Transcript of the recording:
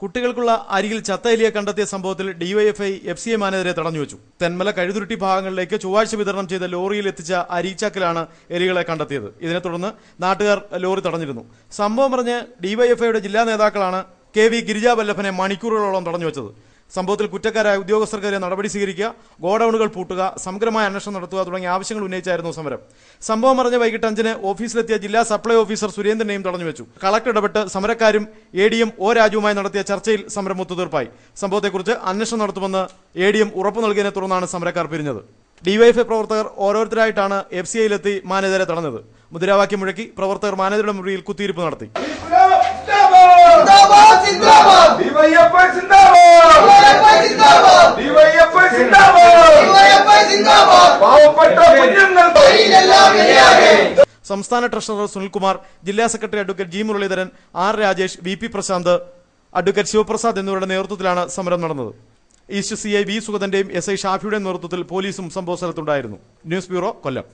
കുട്ടികൾക്കുള്ള അരിയിൽ ചത്ത എലിയെ കണ്ടെത്തിയ സംഭവത്തിൽ ഡിവൈഎഫ്ഐ FCI മാനേജരെ തടഞ്ഞുവച്ചു. തെന്മല കഴുതുരുട്ടി ഭാഗങ്ങളിലേക്ക് ചൊവ്വാഴ്ച വിതരണം ചെയ്ത ലോറിയിൽ എത്തിച്ച അരിച്ചാക്കിലാണ് എലികളെ കണ്ടെത്തിയത്. ഇതിനെ തുടർന്ന് നാട്ടുകാർ ലോറി തടഞ്ഞിരുന്നു. സംഭവം പറഞ്ഞ് ഡിവൈഎഫ്ഐയുടെ ജില്ലാ നേതാക്കളാണ് KV ഗിരിജാവല്ലഭനെ മണിക്കൂറുകളോളം തടഞ്ഞുവച്ചത്. സംഭവത്തിൽ കുറ്റക്കാരായ ഉദ്യോഗസ്ഥർക്കെതിരെ നടപടി സ്വീകരിക്കുക, ഗോഡൌണുകൾ പൂട്ടുക, സമഗ്രമായ അന്വേഷണം നടത്തുക തുടങ്ങിയ ആവശ്യങ്ങൾ ഉന്നയിച്ചായിരുന്നു സമരം. സംഭവം പറഞ്ഞ് വൈകിട്ട് 5-ന് ഓഫീസിലെത്തിയ ജില്ലാ സപ്ലൈ ഓഫീസർ സുരേന്ദ്രനെയും തടഞ്ഞുവച്ചു. കളക്ടർ ഇടപെട്ട് സമരക്കാരും ADM O രാജുവുമായി നടത്തിയ ചർച്ചയിൽ സമരം ഒത്തുതീർപ്പായി. സംഭവത്തെക്കുറിച്ച് അന്വേഷണം നടത്തുമെന്ന് ADM ഉറപ്പു നൽകിയതിനെ തുടർന്നാണ് സമരക്കാർ പിരിഞ്ഞത്. ഡിവൈഎഫ്ഐ പ്രവർത്തകർ ഓരോരുത്തരായിട്ടാണ് FCIയിലെത്തി മാനേജരെ തടഞ്ഞത്. മുദ്രാവാക്യം മുഴക്കി പ്രവർത്തകർ മാനേജരുടെ മുറിയിൽ കുത്തിയിരിപ്പ് നടത്തി. സംസ്ഥാന ട്രഷറർ സുനിൽകുമാർ, ജില്ലാ secretary advocate G Muraleedharan, R Rajesh, VP Prashanth, advocate Sivaprasad എന്നിവരുടെ നേതൃത്വത്തിലാണ് സമരം നടന്നത്. ഈസ്റ്റ് CI V സുഗതന്റെയും SI ഷാഫിയുടെയും നേതൃത്വത്തിൽ പോലീസും സംഭവ സ്ഥലത്തുണ്ടായിരുന്നു. ന്യൂസ് ബ്യൂറോ, കൊല്ലം.